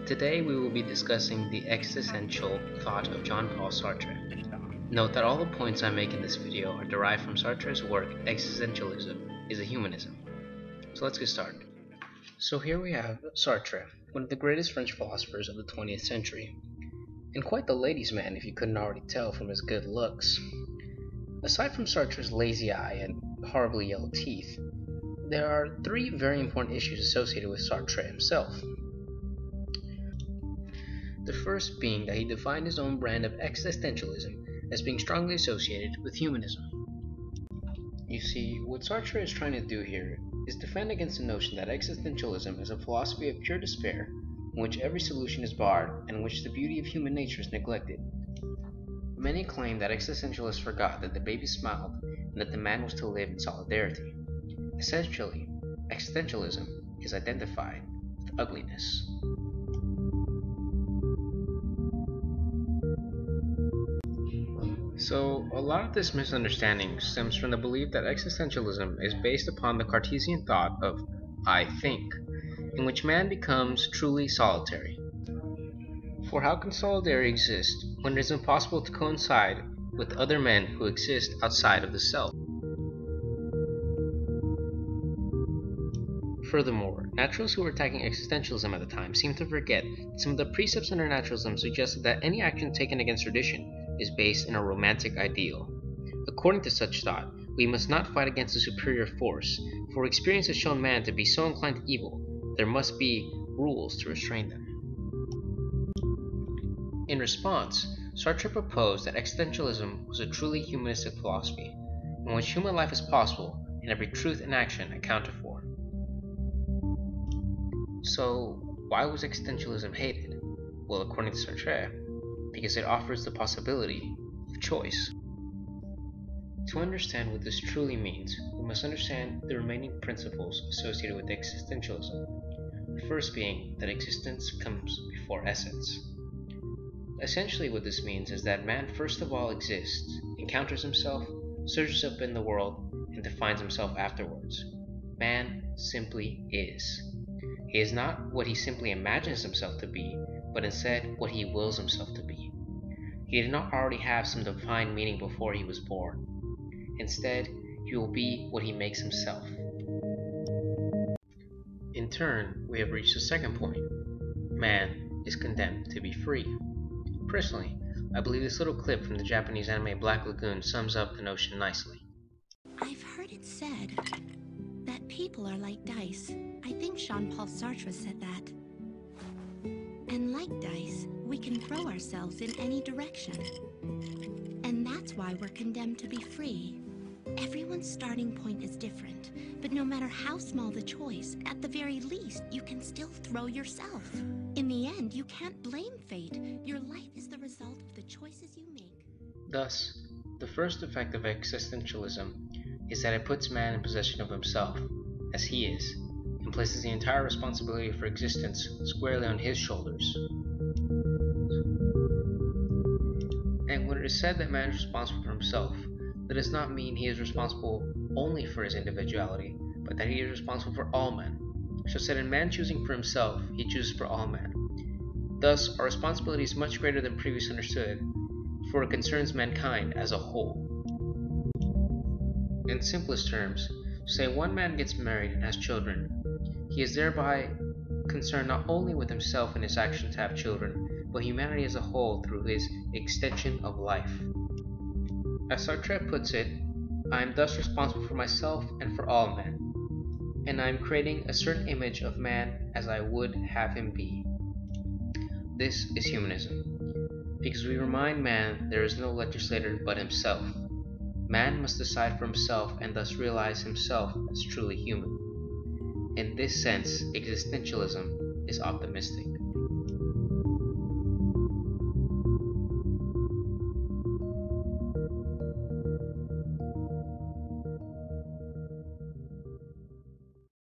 Today we will be discussing the existential thought of Jean-Paul Sartre. Note that all the points I make in this video are derived from Sartre's work Existentialism is a Humanism. So let's get started. So here we have Sartre, one of the greatest French philosophers of the 20th century, and quite the ladies' man if you couldn't already tell from his good looks. Aside from Sartre's lazy eye and horribly yellow teeth, there are three very important issues associated with Sartre himself. The first being that he defined his own brand of existentialism as being strongly associated with humanism. You see, what Sartre is trying to do here is defend against the notion that existentialism is a philosophy of pure despair in which every solution is barred and in which the beauty of human nature is neglected. Many claim that existentialists forgot that the baby smiled and that the man was to live in solidarity. Essentially, existentialism is identified with ugliness. So, a lot of this misunderstanding stems from the belief that existentialism is based upon the Cartesian thought of I think, in which man becomes truly solitary. For how can solidarity exist when it is impossible to coincide with other men who exist outside of the self? Furthermore, naturalists who were attacking existentialism at the time seem to forget that some of the precepts under naturalism suggested that any action taken against tradition is based in a romantic ideal. According to such thought, we must not fight against a superior force, for experience has shown man to be so inclined to evil, there must be rules to restrain them. In response, Sartre proposed that existentialism was a truly humanistic philosophy, in which human life is possible and every truth and action accounted for. So, why was existentialism hated? Well, according to Sartre, because it offers the possibility of choice. To understand what this truly means, we must understand the remaining principles associated with existentialism. The first being that existence comes before essence. Essentially what this means is that man first of all exists, encounters himself, surges up in the world, and defines himself afterwards. Man simply is. He is not what he simply imagines himself to be, but instead what he wills himself to be. He did not already have some defined meaning before he was born. Instead, he will be what he makes himself. In turn, we have reached the second point. Man is condemned to be free. Personally, I believe this little clip from the Japanese anime Black Lagoon sums up the notion nicely. I've heard it said that people are like dice. I think Jean-Paul Sartre said that. And like dice, we can throw ourselves in any direction. And that's why we're condemned to be free. Everyone's starting point is different, but no matter how small the choice, at the very least, you can still throw yourself. In the end, you can't blame fate. Your life is the result of the choices you make. Thus, the first effect of existentialism is that it puts man in possession of himself, as he is, and places the entire responsibility for existence squarely on his shoulders. And when it is said that man is responsible for himself, that does not mean he is responsible only for his individuality, but that he is responsible for all men. So said in man choosing for himself, he chooses for all men. Thus, our responsibility is much greater than previously understood, for it concerns mankind as a whole. In simplest terms, say one man gets married and has children, he is thereby concerned not only with himself and his action to have children, but humanity as a whole through his extension of life. As Sartre puts it, I am thus responsible for myself and for all men, and I am creating a certain image of man as I would have him be. This is humanism, because we remind man there is no legislator but himself. Man must decide for himself and thus realize himself as truly human. In this sense, existentialism is optimistic.